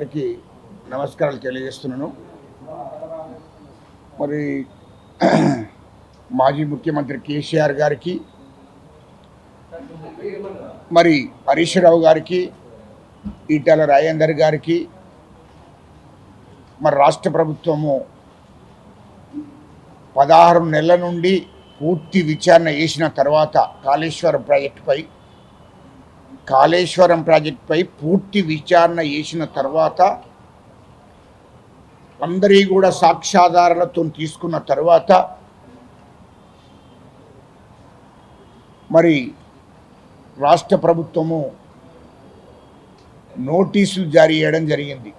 అందరికీ నమస్కారాలు తెలియజేస్తున్నాను. మరి మాజీ ముఖ్యమంత్రి కేసీఆర్ గారికి, మరి హరీష్ రావు గారికి, ఈటెల రాజేందర్ గారికి, మరి రాష్ట్ర ప్రభుత్వము 16 నెలల నుండి పూర్తి విచారణ చేసిన తర్వాత కాళేశ్వరం ప్రాజెక్టుపై పూర్తి విచారణ చేసిన తర్వాత అందరి కూడా సాక్ష్యాధారాలతో తీసుకున్న తర్వాత మరి రాష్ట్ర ప్రభుత్వము నోటీసులు జారీ చేయడం జరిగింది.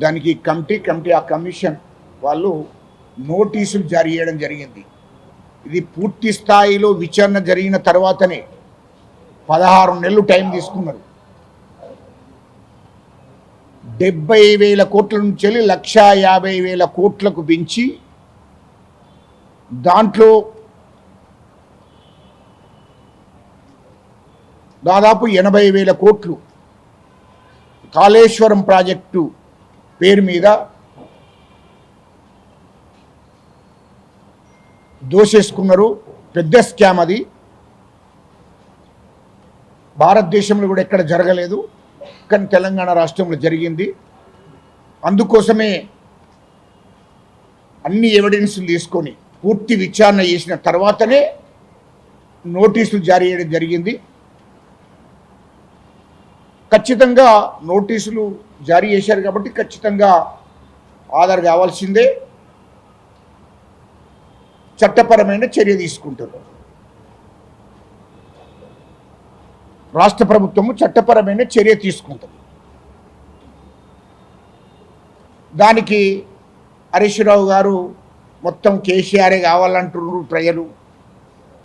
దానికి ఆ కమిషన్ వాళ్ళు నోటీసులు జారీ చేయడం జరిగింది. ఇది పూర్తి స్థాయిలో విచారణ జరిగిన తర్వాతనే 16 నెలలు టైం తీసుకున్నారు. 70,000 కోట్ల నుంచి 1,50,000 కోట్లకు పెంచి దాంట్లో దాదాపు 80,000 కోట్లు కాళేశ్వరం ప్రాజెక్టు పేరు మీద దోషేసుకున్నారు. పెద్ద స్కామ్ అది. భారతదేశంలో కూడా ఎక్కడ జరగలేదు, కానీ తెలంగాణ రాష్ట్రంలో జరిగింది. అందుకోసమే అన్ని ఎవిడెన్స్లు తీసుకొని పూర్తి విచారణ చేసిన తర్వాతనే నోటీసులు జారీ చేయడం జరిగింది. ఖచ్చితంగా నోటీసులు జారీ చేశారు కాబట్టి ఖచ్చితంగా ఆధార్ కావాల్సిందే. చట్టపరమైన చర్య తీసుకుంటారు. రాష్ట్ర ప్రభుత్వము చట్టపరమైన చర్య తీసుకుంటుంది. దానికి హరీష్ రావు గారు మొత్తం కేసీఆరే కావాలంటున్నారు ప్రజలు.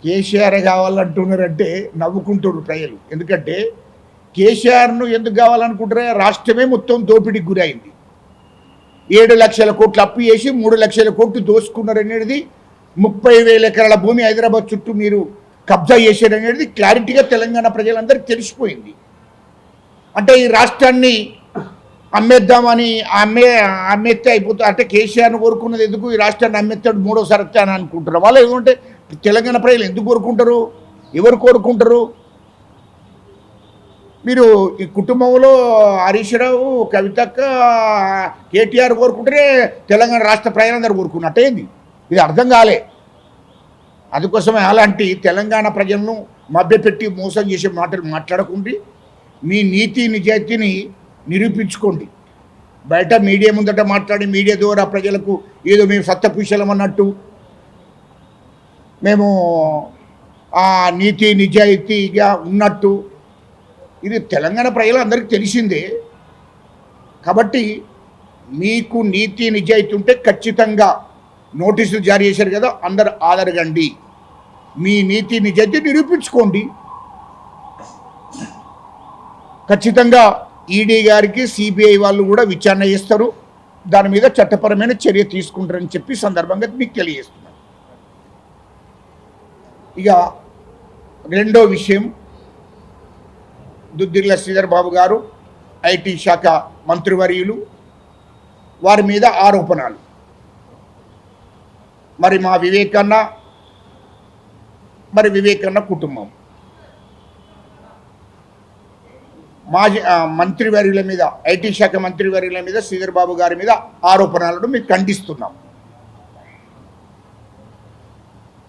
కేసీఆరే కావాలంటున్నారంటే నవ్వుకుంటున్నారు ప్రజలు. ఎందుకంటే కేసీఆర్ను ఎందుకు కావాలనుకుంటారే? రాష్ట్రమే మొత్తం దోపిడీకి గురైంది. 7 లక్షల కోట్లు అప్పు చేసి 3 లక్షల కోట్లు దోసుకున్నారనేది, 30,000 ఎకరాల భూమి హైదరాబాద్ చుట్టూ మీరు కబ్జా చేశారనేది క్లారిటీగా తెలంగాణ ప్రజలందరికీ తెలిసిపోయింది. అంటే ఈ రాష్ట్రాన్ని అమ్మేద్దామని అమ్మేస్తే అయిపోతుంది. అంటే కేసీఆర్ను కోరుకున్నది ఎందుకు? ఈ రాష్ట్రాన్ని అమ్మేస్తాడు, మూడోసారి అని అనుకుంటారు వాళ్ళు. ఎందుకంటే తెలంగాణ ప్రజలు ఎందుకు కోరుకుంటారు? ఎవరు కోరుకుంటారు? మీరు ఈ కుటుంబంలో హరీష్ రావు, కవితక్క, కేటీఆర్ కోరుకుంటే తెలంగాణ రాష్ట్ర ప్రజలందరూ కోరుకున్నట్టేంది? ఇది అర్థం కాలే. అందుకోసమే అలాంటి తెలంగాణ ప్రజలను మభ్యపెట్టి మోసం చేసే మాటలు మాట్లాడకుండా మీ నీతి నిజాయితీని నిరూపించుకోండి. బయట మీడియా ముందట మాట్లాడి మీడియా ద్వారా ప్రజలకు ఏదో మేము సత్యపురుషులం అన్నట్టు, మేము ఆ నీతి నిజాయితీగా ఉన్నట్టు, ఇది తెలంగాణ ప్రజలందరికీ తెలిసిందే. కాబట్టి మీకు నీతి నిజాయితీ ఉంటే ఖచ్చితంగా నోటీసులు జారీ చేశారు కదా, అందరు ఆదరగండి. మీ నీతి నిజాయితీ నిరూపించుకోండి. ఖచ్చితంగా ఈడీ గారికి సిబిఐ వాళ్ళు కూడా విచారణ చేస్తారు. దాని మీద చట్టపరమైన చర్య తీసుకుంటారని చెప్పి సందర్భంగా మీకు తెలియజేస్తున్నాను. ఇక రెండో విషయం, దుద్దిల్ల శ్రీధర్ బాబు గారు ఐటీ శాఖ మంత్రివర్యులు, వారి మీద ఆరోపణలు. మరి మా వివేకన్న కుటుంబం మాజీ మంత్రివర్యుల మీద, ఐటీ శాఖ మంత్రివర్యుల మీద, శ్రీధర్ బాబు గారి మీద ఆరోపణలను మేము ఖండిస్తున్నాం.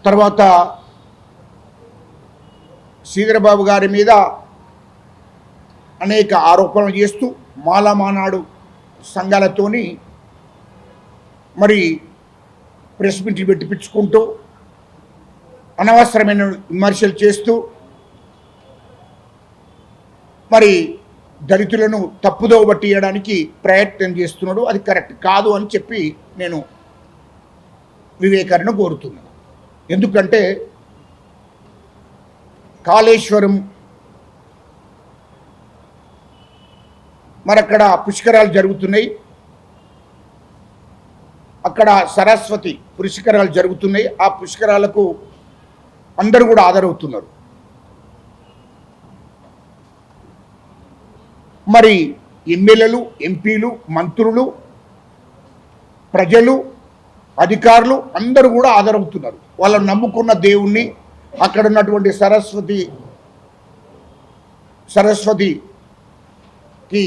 తర్వాత శ్రీధర్ బాబు గారి మీద అనేక ఆరోపణలు చేస్తూ మాలామానాడు సంఘాలతోని మరి ప్రెస్ మీట్లు పెట్టిపించుకుంటూ అనవసరమైన విమర్శలు చేస్తూ మరి దళితులను తప్పుదోవ పట్టియడానికి ప్రయత్నం చేస్తున్నాడు. అది కరెక్ట్ కాదు అని చెప్పి నేను వివేకాన్ని కోరుతున్నాను. ఎందుకంటే కాళేశ్వరం మరక్కడ పుష్కరాలు జరుగుతున్నాయి. అక్కడ సరస్వతి పుష్కరాలు జరుగుతున్నాయి. ఆ పుష్కరాలకు అందరూ కూడా హాజరవుతున్నారు. మరి ఎమ్మెల్యేలు, ఎంపీలు, మంత్రులు, ప్రజలు, అధికారులు అందరూ కూడా ఆదరవుతున్నారు. వాళ్ళని నమ్ముకున్న దేవుణ్ణి, అక్కడ ఉన్నటువంటి సరస్వతికి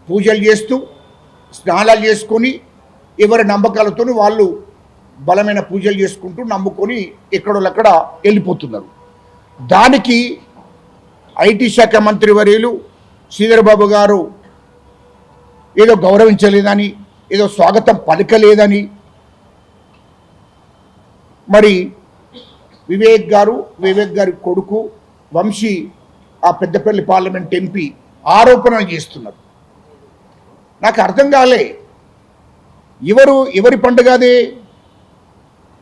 పూజలు చేస్తూ స్నానాలు చేసుకొని ఎవరి నమ్మకాలతో వాళ్ళు బలమైన పూజలు చేసుకుంటూ నమ్ముకొని ఎక్కడోళ్ళక్కడ వెళ్ళిపోతున్నారు. దానికి ఐటీ శాఖ మంత్రి వర్యులు శ్రీధర్ బాబు గారు ఏదో గౌరవించలేదని, ఏదో స్వాగతం పలకలేదని మరి వివేక్ గారి కొడుకు వంశీ ఆ పెద్దపల్లి పార్లమెంట్ ఎంపీ ఆరోపణలు చేస్తున్నారు. నాకు అర్థం కాలే, ఎవరి పండుగ అదే?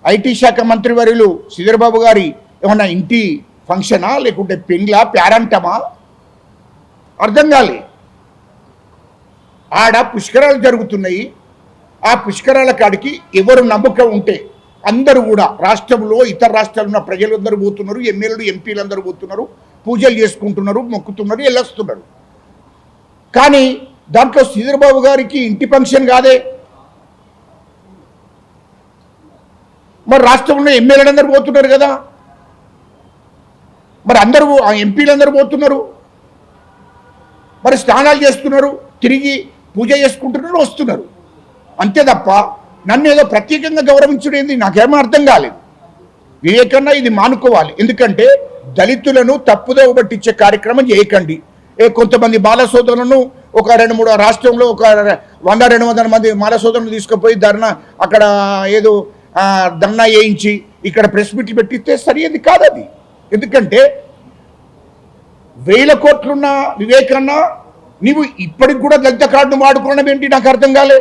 ఐటీ శాఖ మంత్రి వర్యులు శ్రీధర్ బాబు గారి ఏమన్నా ఇంటి ఫంక్షనా, లేకుంటే పెంగ్లా, ప్యారంటమా? అర్థం కాలే. ఆడ పుష్కరాలు జరుగుతున్నాయి. ఆ పుష్కరాల కాడికి ఎవరు నమ్మకం ఉంటే అందరూ కూడా రాష్ట్రంలో ఇతర రాష్ట్రాల్లో ఉన్న ప్రజలందరూ పోతున్నారు, ఎమ్మెల్యేలు, ఎంపీలు అందరూ పోతున్నారు, పూజలు చేసుకుంటున్నారు, మొక్కుతున్నారు, వెళ్ళొస్తున్నారు. కానీ దాంట్లో శ్రీధర్ బాబు గారికి ఇంటి ఫంక్షన్ కాదే. మరి రాష్ట్రంలో ఎమ్మెల్యేలు అందరూ పోతున్నారు కదా, మరి అందరూ ఎంపీలు అందరూ పోతున్నారు, మరి స్నానాలు చేస్తున్నారు, తిరిగి పూజ చేసుకుంటున్నారు, వస్తున్నారు. అంతే తప్ప నన్ను ఏదో ప్రత్యేకంగా గౌరవించడేంది నాకేమో అర్థం కాలేదు. వివేకన్నా ఇది మానుకోవాలి. ఎందుకంటే దళితులను తప్పుదోవ పట్టించే కార్యక్రమం చేయకండి. కొంతమంది బాల సోదరులను ఒక 2-3 రాష్ట్రంలో ఒక 100-200 మంది బాల సోదరులను తీసుకుపోయి అక్కడ ఏదో ధర్నా చేయించి ఇక్కడ ప్రెస్ మీట్లు పెట్టిస్తే సరియది కాదు అది. ఎందుకంటే 1000 కోట్లున్న వివేకన్నా నీవు ఇప్పటికి కూడా దళిత కార్డును వాడుకోవడం ఏంటి నాకు అర్థం కాలే.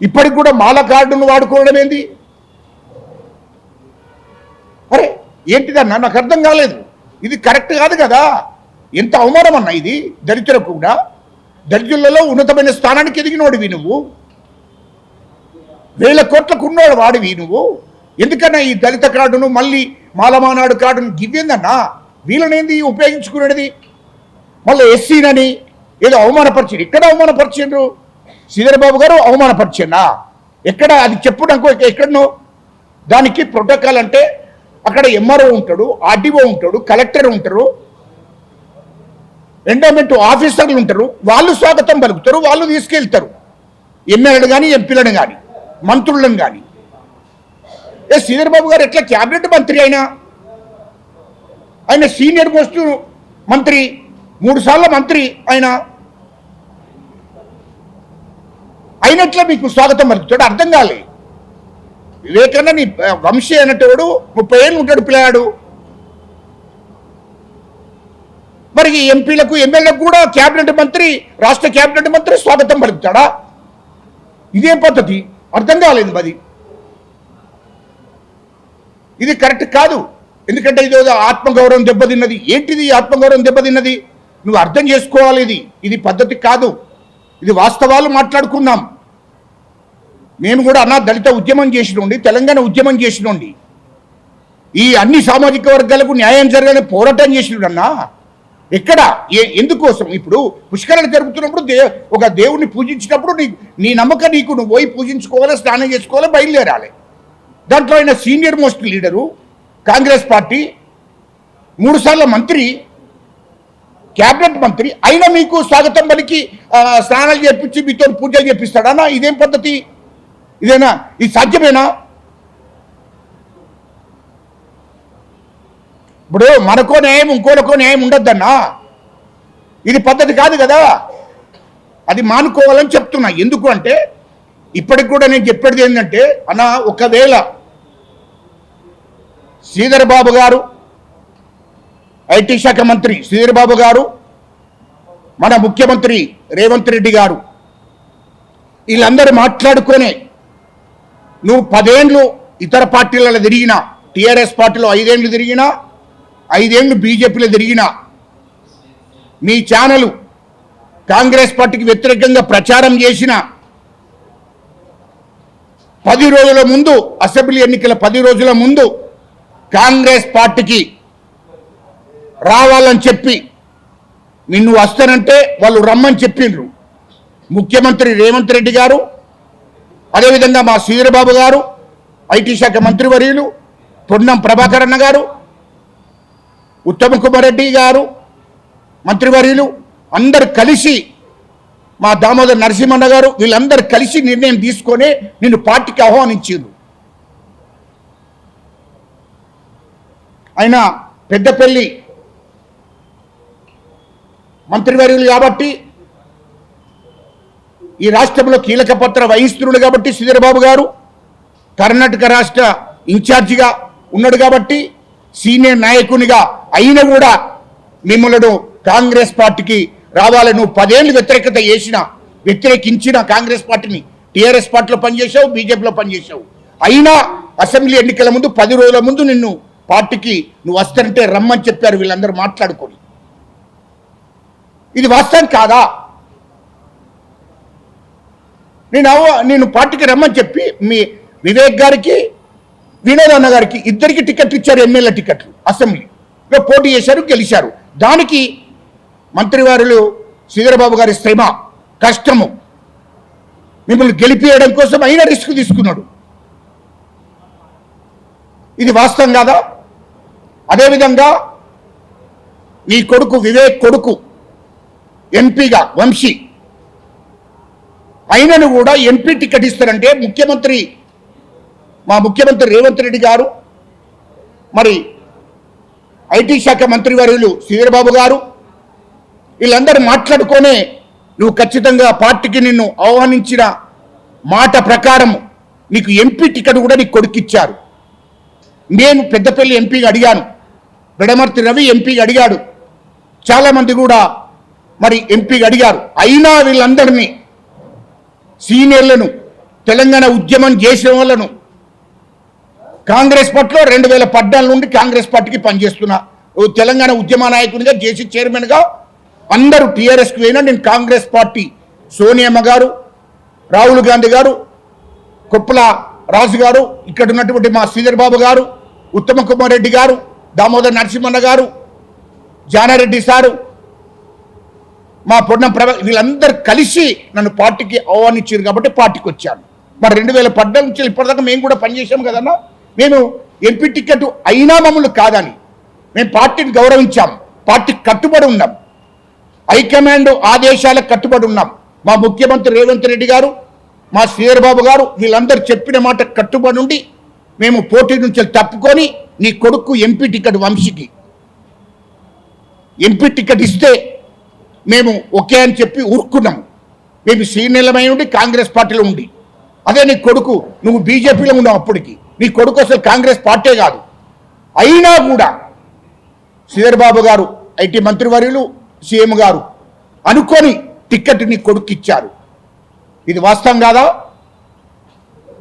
ఇప్పటికి కూడా మాల కార్డును వాడుకోవడం ఏంటి? అరే ఏంటిదన్నా నాకు అర్థం కాలేదు. ఇది కరెక్ట్ కాదు కదా. ఎంత అవమానం అన్నా ఇది దళితులకు కూడా. దళితులలో ఉన్నతమైన స్థానానికి ఎదిగినోడివి నువ్వు, 1000 కోట్లకు ఉన్నోడు వాడివి నువ్వు. ఎందుకన్నా ఈ దళిత కార్డును మళ్ళీ మాలమానాడు కార్డును గివ్వేందన్నా? వీళ్ళనేంది ఉపయోగించుకునేది? మళ్ళీ ఎస్సీనని ఏదో అవమానపరిచారు. ఎక్కడ అవమానపరిచిండ్రు? శ్రీధర్ బాబు గారు అవమానపరిచిండా? ఎక్కడ? అది చెప్పడానికి ఎక్కడనో. దానికి ప్రోటోకాల్ అంటే అక్కడ ఎంఆర్ఓ ఉంటాడు, ఆర్డీఓ ఉంటాడు, కలెక్టర్ ఉంటారు, ఎండోమెంట్ ఆఫీసర్లు ఉంటారు. వాళ్ళు స్వాగతం పలుకుతారు, వాళ్ళు తీసుకెళ్తారు ఎమ్మెల్యేలు కానీ, ఎంపీలను కానీ, మంత్రులను కానీ. శ్రీధర్ బాబు గారు ఎట్లా క్యాబినెట్ మంత్రి ఆయన సీనియర్ మోస్ట్ మంత్రి, 3 సార్లు మంత్రి అయినట్లే మీకు స్వాగతం పలుకుతాడు? అర్థం కాలే. వివేకన్న నీ వంశీ అనేటోడు 30 ఏళ్ళు ఉంటాడు పిల్లాడు. మరి ఎంపీలకు, ఎమ్మెల్యేలకు కూడా క్యాబినెట్ మంత్రి, రాష్ట్ర క్యాబినెట్ మంత్రి స్వాగతం పలుకుతాడా? ఇదేం పద్ధతి? అర్థం కాలేదు. మరి ఇది కరెక్ట్ కాదు. ఎందుకంటే ఇది ఆత్మగౌరవం దెబ్బతిన్నది. ఏంటిది ఆత్మగౌరవం దెబ్బతిన్నది? నువ్వు అర్థం చేసుకోవాలి. ఇది పద్ధతి కాదు. ఇది వాస్తవాలు మాట్లాడుకుందాం. నేను కూడా అన్నా దళిత ఉద్యమం చేసినోండి, తెలంగాణ ఉద్యమం చేసినోండి, ఈ అన్ని సామాజిక వర్గాలకు న్యాయం జరగాలని పోరాటం చేసినోడన్నా. ఎక్కడ ఎందుకోసం? ఇప్పుడు పుష్కరాలు జరుగుతున్నప్పుడు ఒక దేవుణ్ణి పూజించినప్పుడు నీ నమ్మకం నీకు, నువ్వు పోయి పూజించుకోవాలి, స్నానం చేసుకోవాలి, బయలుదేరాలి. దాంట్లో ఆయన senior most leader, Congress party, 3 సార్లు మంత్రి, క్యాబినెట్ మంత్రి అయినా మీకు స్వాగతం పలికి స్నానాలు చేపించి మీతో పూజలు చేపిస్తాడన్నా? ఇదేం పద్ధతి? ఇదేనా? ఇది సాధ్యమేనా? ఇప్పుడు మనకో న్యాయం, ఇంకోలకో న్యాయం ఉండొద్దన్నా. ఇది పద్ధతి కాదు కదా. అది మానుకోవాలని చెప్తున్నా. ఎందుకు అంటే ఇప్పటికి కూడా నేను చెప్పేది ఏంటంటే అన్నా, ఒకవేళ శ్రీధర్ బాబు గారు, ఐటీ శాఖ మంత్రి శ్రీధర్ బాబు గారు, మన ముఖ్యమంత్రి రేవంత్ రెడ్డి గారు వీళ్ళందరూ మాట్లాడుకొని నువ్వు 10 ఏళ్ళు ఇతర పార్టీలలో తిరిగినా, టీఆర్ఎస్ పార్టీలో 5 ఏళ్ళు తిరిగినా, 5 ఏళ్ళు బీజేపీలో తిరిగినా, మీ ఛానల్ కాంగ్రెస్ పార్టీకి వ్యతిరేకంగా ప్రచారం చేసిన 10 రోజుల ముందు, అసెంబ్లీ ఎన్నికల 10 రోజుల ముందు కాంగ్రెస్ పార్టీకి రావాలని చెప్పి నిన్ను వస్తానంటే వాళ్ళు రమ్మని చెప్పిండ్రు. ముఖ్యమంత్రి రేవంత్ రెడ్డి గారు, అదేవిధంగా మా శ్రీధరబాబు గారు, ఐటీ శాఖ మంత్రివర్యులు పొన్నం ప్రభాకర్ అన్న గారు, ఉత్తమ్ కుమార్ రెడ్డి గారు మంత్రివర్యులు అందరు కలిసి, మా దామోదర్ నరసింహన్న గారు, వీళ్ళందరూ కలిసి నిర్ణయం తీసుకొని నిన్ను పార్టీకి ఆహ్వానించారు. ఆయన పెద్దపల్లి మంత్రివర్యులు కాబట్టి, ఈ రాష్ట్రంలో కీలక పాత్ర వహిస్తున్నాడు కాబట్టి శ్రీధరబాబు గారు, కర్ణాటక రాష్ట్ర ఇన్ఛార్జిగా ఉన్నాడు కాబట్టి, సీనియర్ నాయకునిగా అయినా కూడా మిమ్మల్ని కాంగ్రెస్ పార్టీకి రావాలి. నువ్వు 10 ఏళ్ళు వ్యతిరేకించిన కాంగ్రెస్ పార్టీని, టీఆర్ఎస్ పార్టీలో పనిచేసావు, బీజేపీలో పనిచేసావు. అయినా అసెంబ్లీ ఎన్నికల ముందు 10 రోజుల ముందు నిన్ను పార్టీకి నువ్వు వస్తానంటే రమ్మని చెప్పారు వీళ్ళందరూ మాట్లాడుకొని. ఇది వాస్తవం కాదా? నేను పార్టీకి రమ్మని చెప్పి మీ వివేక్ గారికి, వినోద్ అన్న గారికి ఇద్దరికి టికెట్లు ఇచ్చారు, ఎమ్మెల్యే టికెట్లు. అసెంబ్లీలో పోటీ చేశారు, గెలిచారు. దానికి మంత్రివారులు శ్రీధరబాబు గారి శ్రమ, కష్టము, మిమ్మల్ని గెలిపియడం కోసం అయినా రిస్క్ తీసుకున్నాడు. ఇది వాస్తవం కాదా? అదేవిధంగా నీ కొడుకు వివేక్ కొడుకు ఎంపీగా వంశీ, అయినను కూడా ఎంపీ టికెట్ ఇస్తారంటే మా ముఖ్యమంత్రి రేవంత్ రెడ్డి గారు, మరి ఐటీ శాఖ మంత్రివర్యులు శ్రీధరబాబు గారు, వీళ్ళందరూ మాట్లాడుకొనే నువ్వు ఖచ్చితంగా పార్టీకి నిన్ను ఆహ్వానించిన మాట ప్రకారం నీకు ఎంపీ టికెట్ కూడా నీకు కొడుకిచ్చారు. నేను పెద్దపల్లి ఎంపీగా అడిగాను, బెడమర్తి రవి ఎంపీగా అడిగాడు, చాలామంది కూడా మరి ఎంపీగా అడిగారు. అయినా వీళ్ళందరినీ సీనియర్లను, తెలంగాణ ఉద్యమం చేసిన వాళ్ళను, కాంగ్రెస్ పార్టీలో 2014 నుండి కాంగ్రెస్ పార్టీకి పనిచేస్తున్నా, తెలంగాణ ఉద్యమ నాయకునిగా, జేసీ చైర్మన్గా అందరూ టీఆర్ఎస్కి పోయినా నేను కాంగ్రెస్ పార్టీ, సోనియమ్మ గారు, రాహుల్ గాంధీ గారు, కొప్పుల రాజు గారు, ఇక్కడ ఉన్నటువంటి మా శ్రీధరబాబు గారు, ఉత్తమ్ కుమార్ రెడ్డి గారు, దామోదర్ నరసింహన్న గారు, జానారెడ్డి సారు, మా పొన్నం వీళ్ళందరూ కలిసి నన్ను పార్టీకి ఆహ్వానించారు కాబట్టి పార్టీకి వచ్చాను. మరి 2014 నుంచి ఇప్పటిదాకా మేము కూడా పనిచేసాం కదన్నా. మేము ఎంపీ టికెట్ అయినా మమ్మల్ని కాదని మేము పార్టీని గౌరవించాం, పార్టీకి కట్టుబడి ఉన్నాం, హైకమాండ్ ఆదేశాలకు కట్టుబడి ఉన్నాం. మా ముఖ్యమంత్రి రేవంత్ రెడ్డి గారు, మా శ్రీధరబాబు గారు వీళ్ళందరూ చెప్పిన మాట కట్టుబడి ఉండి మేము పోటీ నుంచి తప్పుకొని నీ కొడుకు ఎంపీ టికెట్ వంశీకి ఎంపీ టికెట్ ఇస్తే మేము ఓకే అని చెప్పి ఊరుకున్నాము. మేము సీనియర్లమై ఉండి కాంగ్రెస్ పార్టీలో ఉండి, అదే నీ కొడుకు నువ్వు బీజేపీలో ఉన్నావు, అప్పటికి నీ కొడుకు అసలు కాంగ్రెస్ పార్టీ కాదు. అయినా కూడా శ్రీధరబాబు గారు, ఐటీ మంత్రివర్యులు, సీఎం గారు అనుకొని టికెట్ నీ కొడుకు ఇచ్చారు. ఇది వాస్తవం కాదా?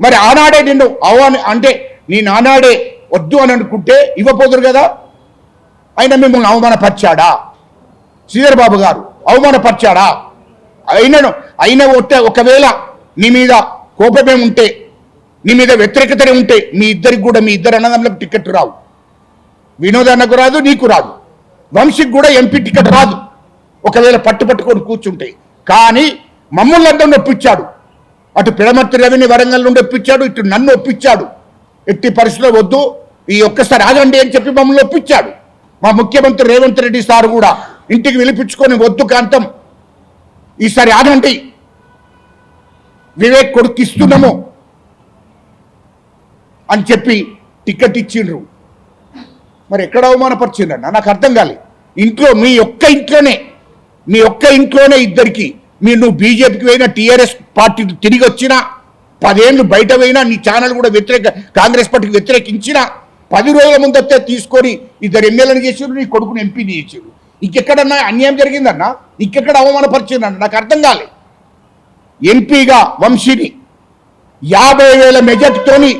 మరి ఆనాడే నిన్ను అంటే నేను ఆనాడే వద్దు అని అనుకుంటే ఇవ్వపోదురు కదా. ఆయన మిమ్మల్ని అవమానపరిచాడా? శ్రీధరబాబు గారు అవమానపరిచాడా? అయిన ఒకవేళ నీ మీద కోపమే ఉంటే, నీ మీద వ్యతిరేకతనే ఉంటే మీ ఇద్దరికి కూడా, మీ ఇద్దరు అన్నదమ్ములకు టికెట్ రావు. వినోద్ అన్నకు రాదు, నీకు రాదు, వంశీకి కూడా ఎంపీ టికెట్ రాదు ఒకవేళ పట్టుకొని కూర్చుంటే. కానీ మమ్మల్ని అందరిని ఒప్పించాడు. అటు పిడమర్తి రవిని వరంగల్ నుండి ఒప్పించాడు, ఇటు నన్ను ఒప్పించాడు. ఎట్టి పరిస్థితిలో వద్దు, ఈ ఒక్కసారి ఆగండి అని చెప్పి మమ్మల్ని ఒప్పించాడు. మా ముఖ్యమంత్రి రేవంత్ రెడ్డి సార్ కూడా ఇంటికి పిలిపించుకొని వద్దు కాంతం, ఈసారి ఆగండి, వివేక్ కొడుకు ఇస్తున్నాము అని చెప్పి టికెట్ ఇచ్చిండ్రు. మరి ఎక్కడ అవమానపరిచిండ్రన్న నాకు అర్థం కాలేదు. ఇంట్లో మీ ఒక్క ఇంట్లోనే ఇద్దరికి, నువ్వు బీజేపీకి పోయినా, టీఆర్ఎస్ పార్టీ తిరిగి వచ్చినా, 10 ఏళ్ళు బయట పోయినా, నీ ఛానల్ కూడా కాంగ్రెస్ పార్టీకి వ్యతిరేకించినా, 10 రోజుల ముందతే తీసుకొని ఇద్దరు ఎమ్మెల్యేలు చేసారు, నీ కొడుకుని ఎంపీని చేసారు. ఇంకెక్కడన్నా అన్యాయం జరిగిందన్నా, ఇంకెక్కడ అవమానపరిచిందన్న నాకు అర్థం కాలే. ఎంపీగా వంశీని 50,000 మెజార్టీతోని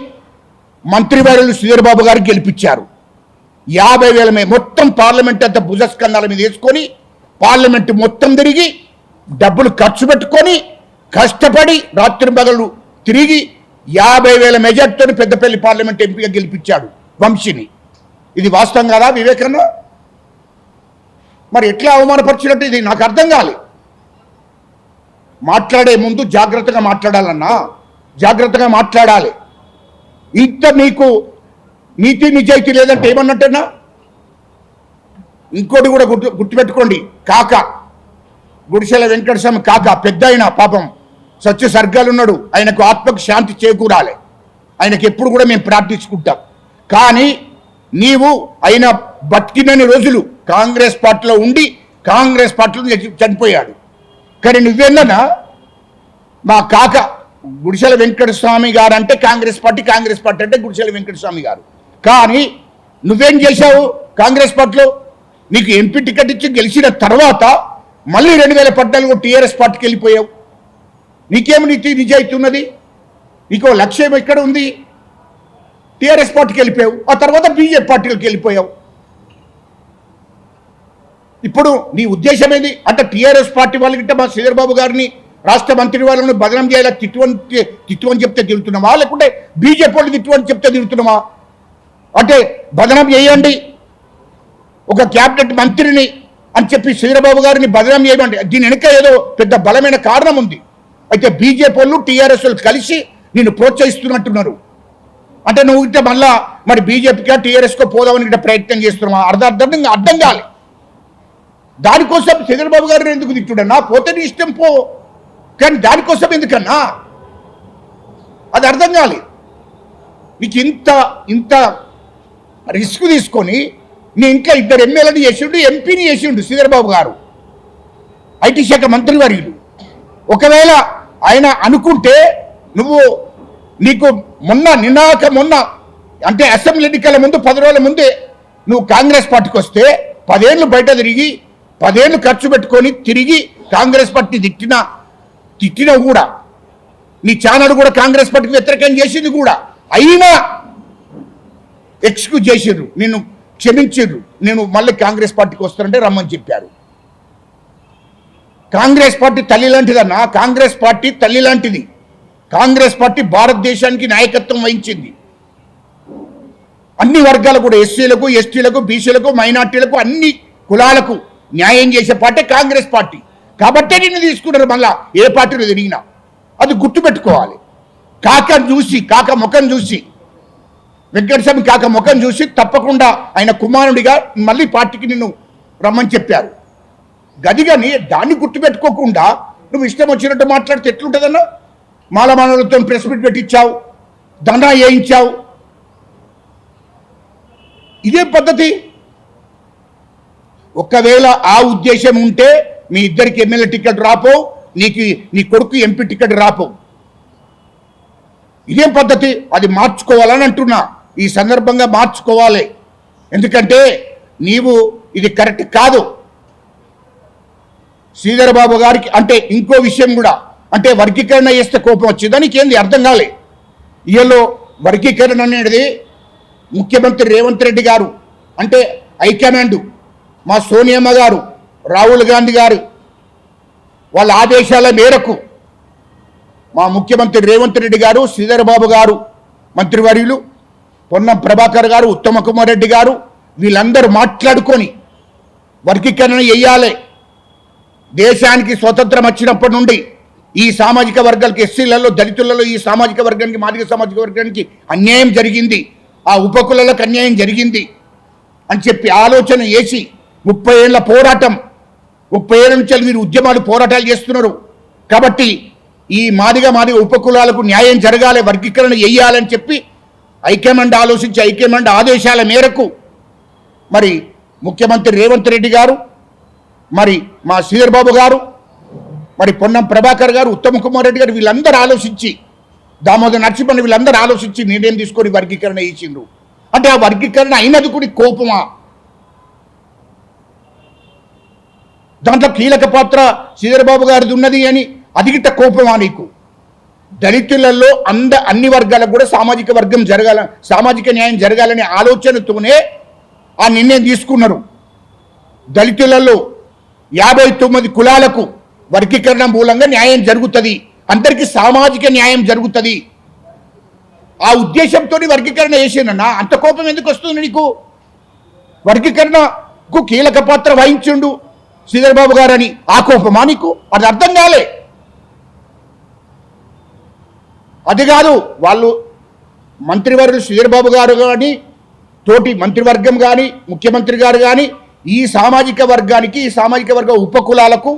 మంత్రివర్యులు శ్రీధరబాబు గారికి గెలిపించారు. 50,000 మొత్తం పార్లమెంట్ అంతా భుజస్కంధాల మీద వేసుకొని పార్లమెంటు మొత్తం తిరిగి డబ్బులు ఖర్చు పెట్టుకొని కష్టపడి రాత్రి పగలు తిరిగి 50,000 మెజార్టీతో పెద్దపల్లి పార్లమెంట్ ఎంపీగా గెలిపించాడు వంశీని. ఇది వాస్తవం కాదా వివేకన్న? మరి ఎట్లా అవమానపరిచినట్టు ఇది నాకు అర్థం కాలే. మాట్లాడే ముందు జాగ్రత్తగా మాట్లాడాలన్నా, జాగ్రత్తగా మాట్లాడాలి. ఇంత నీకు నీతి నిజాయితీ లేదంటే ఏమన్నట్టేనా? ఇంకోటి కూడా గుర్తుపెట్టుకోండి, కాక గుడిసెల వెంకటస్వామి కాక పెద్ద అయినా పాపం సత్య సర్గాలు ఉన్నాడు, ఆయనకు ఆత్మకు శాంతి చేకూరాలి, ఆయనకి ఎప్పుడు కూడా మేము ప్రార్థించుకుంటాం. కానీ నీవు ఆయన బతికినన్ని రోజులు కాంగ్రెస్ పార్టీలో ఉండి కాంగ్రెస్ పార్టీలో చనిపోయాడు. కానీ నువ్వేందన్నా మా కాక గుడిసెల వెంకటస్వామి గారు అంటే కాంగ్రెస్ పార్టీ అంటే గుడిసెల వెంకటస్వామి గారు. కానీ నువ్వేం చేశావు కాంగ్రెస్ పార్టీలో? నీకు ఎంపీ టికెట్ ఇచ్చి గెలిచిన తర్వాత మళ్ళీ 2014 టీఆర్ఎస్ పార్టీకి వెళ్ళిపోయావు. నీకేమి నీతి నిజాయితీ ఉన్నది? నీకు లక్ష్యం ఎక్కడ ఉంది? టీఆర్ఎస్ పార్టీకి వెళ్ళిపోయావు, ఆ తర్వాత బీజేపీ పార్టీకి వెళ్ళిపోయావు. ఇప్పుడు నీ ఉద్దేశం ఏంది అంటే టీఆర్ఎస్ పార్టీ వాళ్ళకి మా శ్రీధర్ బాబు గారిని రాష్ట్ర మంత్రి వాళ్ళని బదనం చేయాల తిట్టువని చెప్తే తిరుగుతున్నామా, లేకుంటే బీజేపీ వాళ్ళు తిట్టువని చెప్తే తిరుగుతున్నామా? అంటే బదనం చేయండి ఒక క్యాబినెట్ మంత్రిని అని చెప్పి శ్రీధరబాబు గారిని బదనం చేయమండి. దీని వెనుక ఏదో పెద్ద బలమైన కారణం ఉంది. అయితే బీజేపీ వాళ్ళు టీఆర్ఎస్ వాళ్ళు కలిసి నిన్ను ప్రోత్సహిస్తున్నట్టున్నారు. అంటే నువ్వు ఇట్లా మళ్ళా మరి బీజేపీగా టీఆర్ఎస్కో పోదామని ఇట్లా ప్రయత్నం చేస్తున్నావా? అర్థం కాలి. దానికోసం శ్రీధరబాబు గారిని ఎందుకు తిట్టుడన్నా? పోతే నీ ఇష్టం పో, కానీ దానికోసం ఎందుకన్నా? అది అర్థం కాలి. నీకు ఇంత రిస్క్ తీసుకొని నీ ఇంట్లో 2 ఎమ్మెల్యేని చేసిండు, ఎంపీని చేసిండు శ్రీధరబాబు గారు, ఐటీ శాఖ మంత్రి వర్యులు. ఒకవేళ ఆయన అనుకుంటే నీకు మొన్న అంటే అసెంబ్లీ ఎన్నికల ముందు 10 రోజుల ముందే నువ్వు కాంగ్రెస్ పార్టీకి వస్తే 10 ఏళ్ళు బయట తిరిగి 10 ఏళ్ళు ఖర్చు పెట్టుకొని తిరిగి కాంగ్రెస్ పార్టీ తిట్టినా కూడా నీ ఛానల్ కూడా కాంగ్రెస్ పార్టీకి వ్యతిరేకం చేసింది కూడా, అయినా ఎక్స్క్యూజ్ చేసిర్రు, నిన్ను క్షమించిర్రు. నేను మళ్ళీ కాంగ్రెస్ పార్టీకి వస్తానంటే రమ్మని చెప్పారు. కాంగ్రెస్ పార్టీ తల్లి లాంటిదన్నా, కాంగ్రెస్ పార్టీ తల్లి లాంటిది. కాంగ్రెస్ పార్టీ భారతదేశానికి నాయకత్వం వహించింది. అన్ని వర్గాలకు కూడా, ఎస్సీలకు, ఎస్టీలకు, బీసీలకు, మైనార్టీలకు, అన్ని కులాలకు న్యాయం చేసే పార్టీ కాంగ్రెస్ పార్టీ. కాబట్టే నిన్ను తీసుకున్నారు మళ్ళా ఏ పార్టీలో తిరిగినా. అది గుర్తుపెట్టుకోవాలి. కాక ముఖం చూసి వెంకటస్వామి కాక ముఖం చూసి తప్పకుండా ఆయన కుమారుడిగా మళ్ళీ పార్టీకి నిన్ను రమ్మని చెప్పారు. గదిగాని దాన్ని గుర్తుపెట్టుకోకుండా నువ్వు ఇష్టం వచ్చినట్టు మాట్లాడితే ఎట్లుంటుందన్నా? మాలమానవులతో ప్రెస్ మీట్ పెట్టించావు, దండా వేయించావు. ఇదే పద్ధతి. ఒకవేళ ఆ ఉద్దేశం ఉంటే మీ ఇద్దరికి ఎమ్మెల్యే టికెట్ రాపో, నీ కొడుకు ఎంపీ టికెట్ రాపో. ఇదేం పద్ధతి? అది మార్చుకోవాలని అంటున్నా. ఈ సందర్భంగా మార్చుకోవాలి. ఎందుకంటే నీవు ఇది కరెక్ట్ కాదు. శ్రీధర్ బాబు గారికి అంటే ఇంకో విషయం కూడా, అంటే వర్గీకరణ చేస్తే కోపం వచ్చిందా? నీకేంది అర్థం కాలే. ఇయలో వర్గీకరణ అనేది ముఖ్యమంత్రి రేవంత్ రెడ్డి గారు అంటే హైకమాండ్, మా సోనియమ్మ గారు, రాహుల్ గాంధీ గారు వాళ్ళ ఆదేశాల మేరకు మా ముఖ్యమంత్రి రేవంత్ రెడ్డి గారు, శ్రీధర్ బాబు గారు మంత్రివర్యులు, పొన్నం ప్రభాకర్ గారు, ఉత్తమ కుమార్ రెడ్డి గారు వీళ్ళందరూ మాట్లాడుకొని వర్గీకరణ చేయాలి. దేశానికి స్వతంత్రం వచ్చినప్పటి నుండి ఈ సామాజిక వర్గాలకి, ఎస్సీలలో, దళితులలో ఈ సామాజిక వర్గానికి, మాదిగ సామాజిక వర్గానికి అన్యాయం జరిగింది, ఆ ఉపకులకు అన్యాయం జరిగింది అని చెప్పి ఆలోచన చేసి 30 ఏళ్ల పోరాటం, 30 ఏళ్ల నుంచి మీరు ఉద్యమాలు పోరాటాలు చేస్తున్నారు. కాబట్టి ఈ మాదిగ ఉపకులాలకు న్యాయం జరగాలి, వర్గీకరణ చేయాలని చెప్పి హైకమాండ్ ఆలోచించి హైకమాండ్ ఆదేశాల మేరకు మరి ముఖ్యమంత్రి రేవంత్ రెడ్డి గారు, మరి మా శ్రీధర్ బాబు గారు, మరి పొన్నం ప్రభాకర్ గారు, ఉత్తమ్ కుమార్ రెడ్డి గారు వీళ్ళందరూ ఆలోచించి, దామోదర్ నరసింహన్ వీళ్ళందరూ ఆలోచించి నిర్ణయం తీసుకొని వర్గీకరణ చేసిండ్రు. అంటే ఆ వర్గీకరణ అయినది కూడా కోపమా? దాంట్లో కీలక పాత్ర శ్రీధర్ బాబు గారిది ఉన్నది అని అదిగిట కోపమా నీకు? దళితులలో అన్ని వర్గాలకు కూడా సామాజిక న్యాయం జరగాలనే ఆలోచనతోనే ఆ నిర్ణయం తీసుకున్నారు. దళితులలో 59 కులాలకు వర్గీకరణ మూలంగా న్యాయం జరుగుతుంది, అందరికీ సామాజిక న్యాయం జరుగుతుంది. ఆ ఉద్దేశంతో వర్గీకరణ చేసిందన్నా. అంత కోపం ఎందుకు వస్తుంది నీకు? వర్గీకరణ కీలక పాత్ర వహించుండు శ్రీధర్ బాబు గారని ఆ కోపమా నీకు? అది అర్థం కాలే. అది కాదు, వాళ్ళు మంత్రివర్యులు శ్రీధర్ బాబు గారు కానీ, తోటి మంత్రివర్గం కానీ, ముఖ్యమంత్రి గారు కానీ ఈ సామాజిక వర్గానికి, ఈ సామాజిక వర్గ ఉపకులాలకు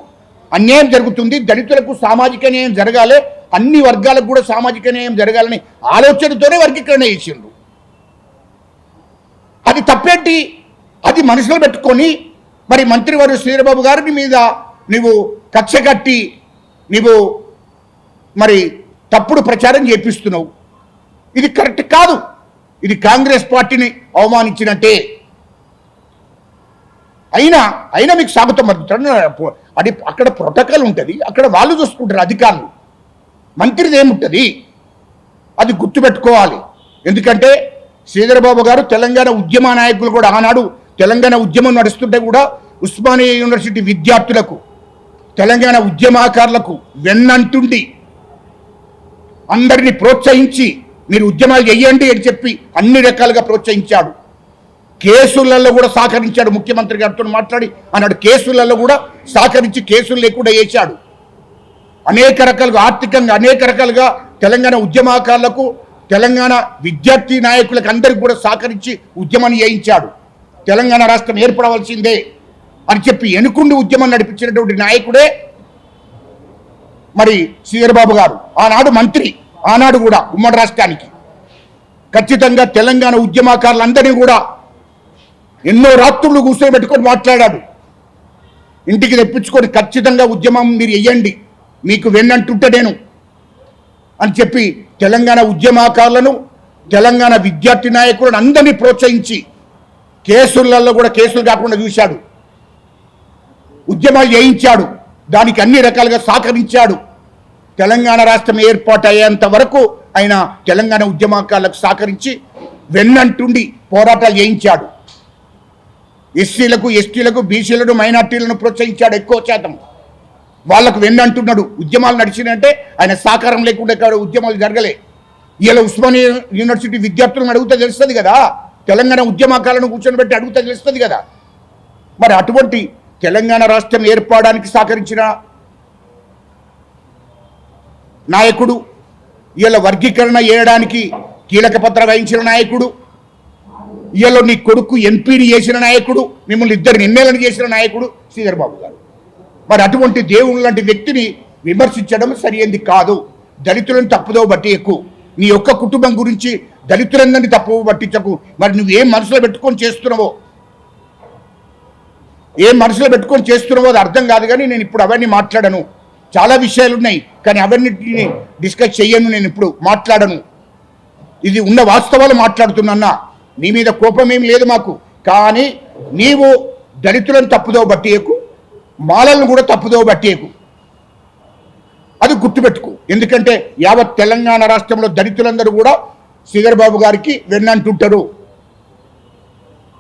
అన్యాయం జరుగుతుంది, దళితులకు సామాజిక న్యాయం జరగాలి, అన్ని వర్గాలకు కూడా సామాజిక న్యాయం జరగాలని ఆలోచనతోనే వర్గీకరణ చేసిండ్రు. అది తప్పేంటి? అది మనసులో పెట్టుకొని మరి మంత్రివర్యులు శ్రీధర్ బాబు గారిని మీద నువ్వు కక్ష కట్టి నువ్వు మరి తప్పుడు ప్రచారం చేపిస్తున్నావు. ఇది కరెక్ట్ కాదు. ఇది కాంగ్రెస్ పార్టీని అవమానించినట్టే. అయినా మీకు స్వాగతం పలుకుతాడు. అది అక్కడ ప్రోటోకాల్ ఉంటుంది, అక్కడ వాళ్ళు చూసుకుంటారు అధికారులు. మంత్రిది ఏముంటుంది అది గుర్తుపెట్టుకోవాలి. ఎందుకంటే శ్రీధర్ బాబు గారు తెలంగాణ ఉద్యమ నాయకులు కూడా ఆనాడు తెలంగాణ ఉద్యమం నడుస్తుంటే కూడా ఉస్మానియా యూనివర్సిటీ విద్యార్థులకు, తెలంగాణ ఉద్యమకారులకు వెన్నంటుండి అందరినీ ప్రోత్సహించి మీరు ఉద్యమాలు చేయండి అని చెప్పి అన్ని రకాలుగా ప్రోత్సహించాడు. కేసులలో కూడా సహకరించాడు. ముఖ్యమంత్రి గారితో మాట్లాడి అన్నాడు కేసులలో కూడా సహకరించి కేసులు లేకుండా చేశాడు. అనేక రకాలుగా ఆర్థికంగా అనేక రకాలుగా తెలంగాణ ఉద్యమకారులకు, తెలంగాణ విద్యార్థి నాయకులకు అందరికి కూడా సహకరించి ఉద్యమాన్ని చేయించాడు. తెలంగాణ రాష్ట్రం ఏర్పడవలసిందే అని చెప్పి ఎనుకుండి ఉద్యమం నడిపించినటువంటి నాయకుడే మరి శ్రీధర్ బాబు గారు. ఆనాడు మంత్రి, ఆనాడు కూడా ఉమ్మడి రాష్ట్రానికి ఖచ్చితంగా తెలంగాణ ఉద్యమకారులందరినీ కూడా ఎన్నో రాత్రులు కూర్చోబెట్టుకొని మాట్లాడాడు. ఇంటికి తెప్పించుకొని ఖచ్చితంగా ఉద్యమం మీరు వెయ్యండి, మీకు వెన్నంటుంటే నేను అని చెప్పి తెలంగాణ ఉద్యమకారులను, తెలంగాణ విద్యార్థి నాయకులను అందరినీ ప్రోత్సహించి కేసులలో కూడా కేసులు కాకుండా చూశాడు, ఉద్యమాలు చేయించాడు, దానికి అన్ని రకాలుగా సహకరించాడు. తెలంగాణ రాష్ట్రం ఏర్పాటు అయ్యేంత వరకు ఆయన తెలంగాణ ఉద్యమకారులకు సహకరించి వెన్నంటుండి పోరాటాలు చేయించాడు. ఎస్సీలకు, ఎస్టీలకు, బీసీలను, మైనార్టీలను ప్రోత్సహించాడు. ఎక్కువ శాతం వాళ్ళకు వెన్నంటున్నాడు. ఉద్యమాలు నడిచినంటే ఆయన సహకారం లేకుండా ఇక్కడ ఉద్యమాలు జరగలే. ఇలా ఉస్మానియా యూనివర్సిటీ విద్యార్థులను అడిగితే తెలుస్తుంది కదా, తెలంగాణ ఉద్యమకాలను కూర్చొని పెట్టి అడిగితే తెలుస్తుంది కదా. మరి అటువంటి తెలంగాణ రాష్ట్రం ఏర్పడడానికి సహకరించిన నాయకుడు, ఇలా వర్గీకరణ చేయడానికి కీలక పాత్ర వహించిన నాయకుడు, ఇలా నీ కొడుకు ఎంపీని చేసిన నాయకుడు, మిమ్మల్ని ఇద్దరు ఎమ్మెల్యేలను చేసిన నాయకుడు శ్రీధర్ బాబు గారు. మరి అటువంటి దేవుడు లాంటి వ్యక్తిని విమర్శించడం సరైనది కాదు. దళితులను తప్పుదో బట్టి ఎక్కువ, నీ యొక్క కుటుంబం గురించి దళితులందరినీ తప్పు పట్టించకు. మరి నువ్వేం మనసులో పెట్టుకొని చేస్తున్నావో, ఏం మనసులో పెట్టుకొని చేస్తున్నావో అది అర్థం కాదు. కానీ నేను ఇప్పుడు అవన్నీ మాట్లాడను. చాలా విషయాలు ఉన్నాయి కానీ అవన్నిటిని డిస్కస్ చెయ్యను. నేను ఇప్పుడు మాట్లాడను. ఇది ఉన్న వాస్తవాలు మాట్లాడుతున్నా. నీ మీద కోపం ఏం లేదు మాకు. కానీ నీవు దళితులను తప్పుదో బట్టియకు, మాలలను కూడా తప్పుదో బట్టియకు. అది గుర్తుపెట్టుకో. ఎందుకంటే యావత్ తెలంగాణ రాష్ట్రంలో దళితులందరూ కూడా శ్రీధర్ బాబు గారికి వెన్నంటుంటారు,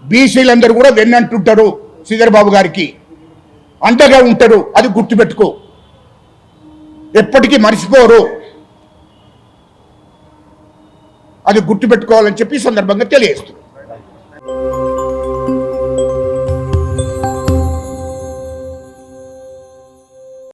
బీసీలందరూ కూడా వెన్నంటుంటారు, శ్రీధర్ బాబు గారికి అంతగా ఉంటారు. అది గుర్తుపెట్టుకో, ఎప్పటికీ మర్చిపోరు. అది గుర్తుపెట్టుకోవాలని చెప్పి సందర్భంగా తెలియజేస్తున్నారు.